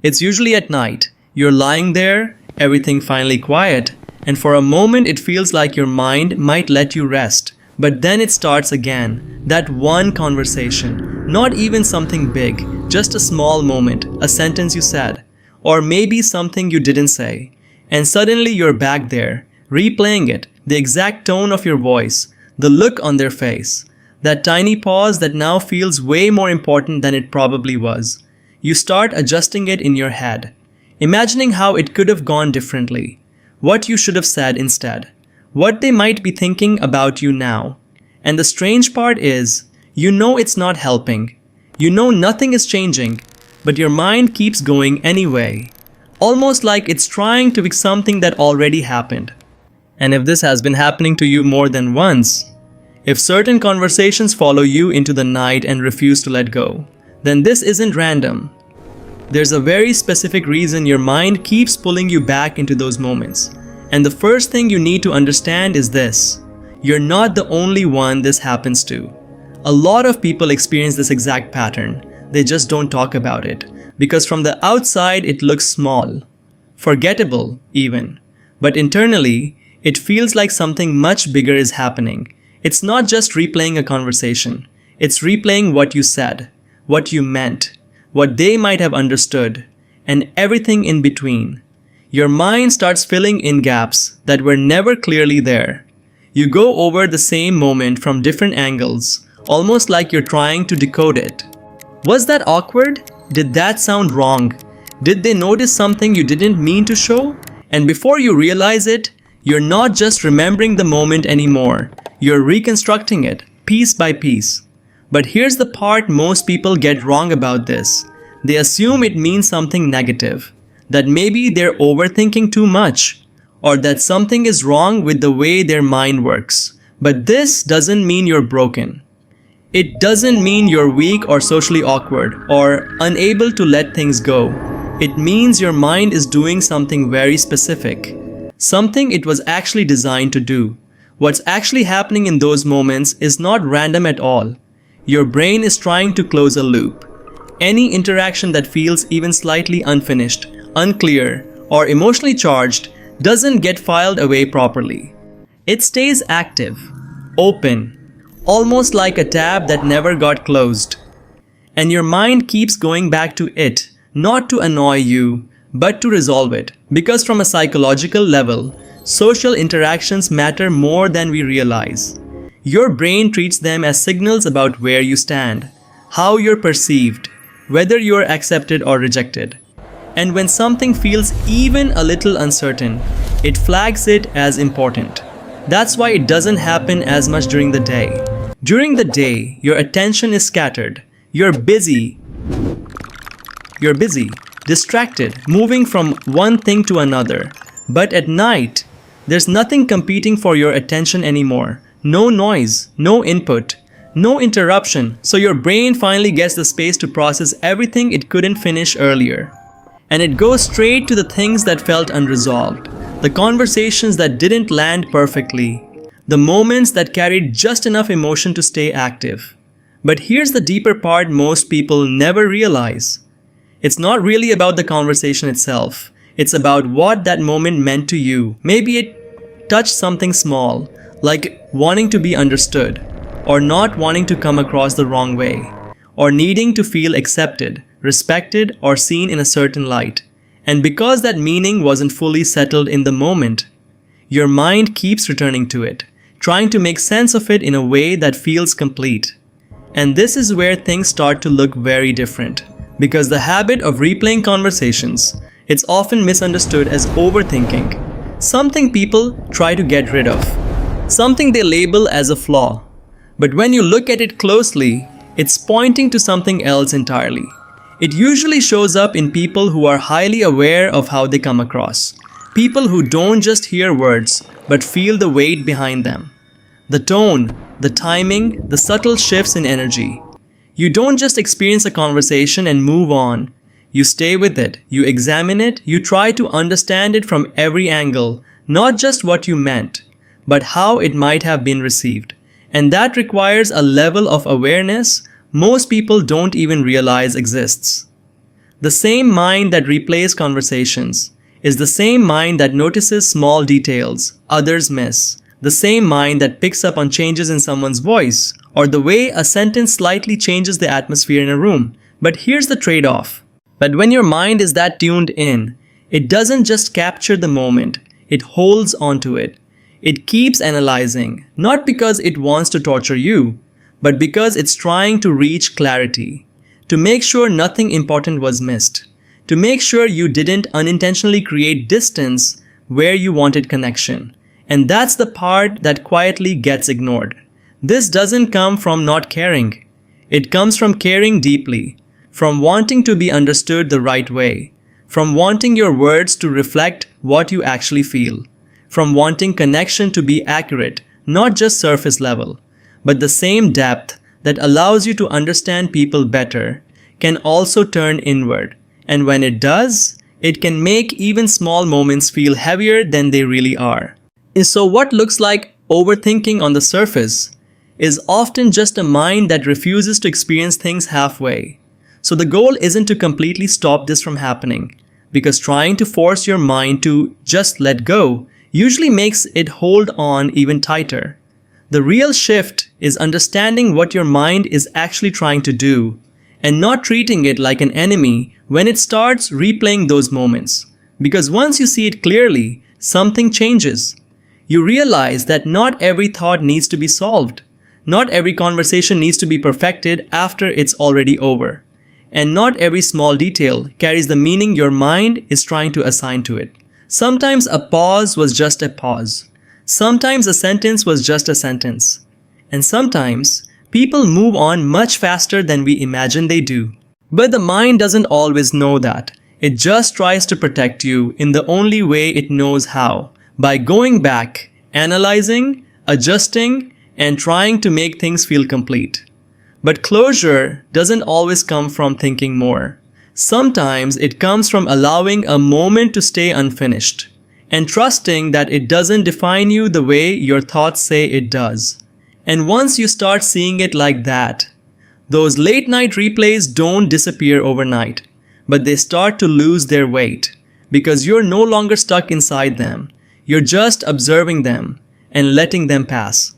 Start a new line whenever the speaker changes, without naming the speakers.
It's usually at night. You're lying there, everything finally quiet, and for a moment it feels like your mind might let you rest. But then it starts again. That one conversation. Not even something big, just a small moment, a sentence you said, or maybe something you didn't say. And suddenly you're back there, replaying it, the exact tone of your voice, the look on their face. That tiny pause that now feels way more important than it probably was. You start adjusting it in your head, imagining how it could have gone differently, what you should have said instead, what they might be thinking about you now. And the strange part is, you know it's not helping. You know nothing is changing, but your mind keeps going anyway. Almost like it's trying to fix something that already happened. And if this has been happening to you more than once, if certain conversations follow you into the night and refuse to let go, then this isn't random. There's a very specific reason your mind keeps pulling you back into those moments. And the first thing you need to understand is this. You're not the only one this happens to. A lot of people experience this exact pattern. They just don't talk about it. Because from the outside it looks small, forgettable even. But internally, it feels like something much bigger is happening. It's not just replaying a conversation. It's replaying what you said, what you meant, what they might have understood, and everything in between. Your mind starts filling in gaps that were never clearly there. You go over the same moment from different angles, almost like you're trying to decode it. Was that awkward? Did that sound wrong? Did they notice something you didn't mean to show? And before you realize it, you're not just remembering the moment anymore. You're reconstructing it, piece by piece. But here's the part most people get wrong about this. They assume it means something negative. That maybe they're overthinking too much. Or that something is wrong with the way their mind works. But this doesn't mean you're broken. It doesn't mean you're weak or socially awkward or unable to let things go. It means your mind is doing something very specific. Something it was actually designed to do. What's actually happening in those moments is not random at all. Your brain is trying to close a loop. Any interaction that feels even slightly unfinished, unclear, or emotionally charged doesn't get filed away properly. It stays active, open, almost like a tab that never got closed. And your mind keeps going back to it, not to annoy you, but to resolve it. Because from a psychological level, social interactions matter more than we realize. Your brain treats them as signals about where you stand, how you're perceived, whether you're accepted or rejected. And when something feels even a little uncertain, it flags it as important. That's why it doesn't happen as much during the day. During the day, your attention is scattered. You're busy, distracted, moving from one thing to another. But at night, there's nothing competing for your attention anymore. No noise, no input, no interruption. So your brain finally gets the space to process everything it couldn't finish earlier. And it goes straight to the things that felt unresolved, the conversations that didn't land perfectly, the moments that carried just enough emotion to stay active. But here's the deeper part most people never realize. It's not really about the conversation itself. It's about what that moment meant to you. Maybe it touched something small, like wanting to be understood, or not wanting to come across the wrong way, or needing to feel accepted, respected, or seen in a certain light. And because that meaning wasn't fully settled in the moment, your mind keeps returning to it, trying to make sense of it in a way that feels complete. And this is where things start to look very different. Because the habit of replaying conversations, it's often misunderstood as overthinking, something people try to get rid of, something they label as a flaw. But when you look at it closely, it's pointing to something else entirely. It usually shows up in people who are highly aware of how they come across. People who don't just hear words, but feel the weight behind them. The tone, the timing, the subtle shifts in energy. You don't just experience a conversation and move on. You stay with it, you examine it, you try to understand it from every angle, not just what you meant, but how it might have been received. And that requires a level of awareness most people don't even realize exists. The same mind that replays conversations is the same mind that notices small details others miss. The same mind that picks up on changes in someone's voice or the way a sentence slightly changes the atmosphere in a room. But here's the trade-off. But when your mind is that tuned in, it doesn't just capture the moment, it holds onto it. It keeps analyzing, not because it wants to torture you, but because it's trying to reach clarity, to make sure nothing important was missed, to make sure you didn't unintentionally create distance where you wanted connection. And that's the part that quietly gets ignored. This doesn't come from not caring. It comes from caring deeply, from wanting to be understood the right way, from wanting your words to reflect what you actually feel, from wanting connection to be accurate, not just surface level, but the same depth that allows you to understand people better can also turn inward. And when it does, it can make even small moments feel heavier than they really are. So what looks like overthinking on the surface is often just a mind that refuses to experience things halfway. So the goal isn't to completely stop this from happening, because trying to force your mind to just let go usually makes it hold on even tighter. The real shift is understanding what your mind is actually trying to do and not treating it like an enemy when it starts replaying those moments. Because once you see it clearly, something changes. You realize that not every thought needs to be solved. Not every conversation needs to be perfected after it's already over. And not every small detail carries the meaning your mind is trying to assign to it. Sometimes a pause was just a pause. Sometimes a sentence was just a sentence. And sometimes people move on much faster than we imagine they do. But the mind doesn't always know that. It just tries to protect you in the only way it knows how, by going back, analyzing, adjusting, and trying to make things feel complete. But closure doesn't always come from thinking more. Sometimes it comes from allowing a moment to stay unfinished and trusting that it doesn't define you the way your thoughts say it does. And once you start seeing it like that, those late night replays don't disappear overnight, but they start to lose their weight because you're no longer stuck inside them. You're just observing them and letting them pass.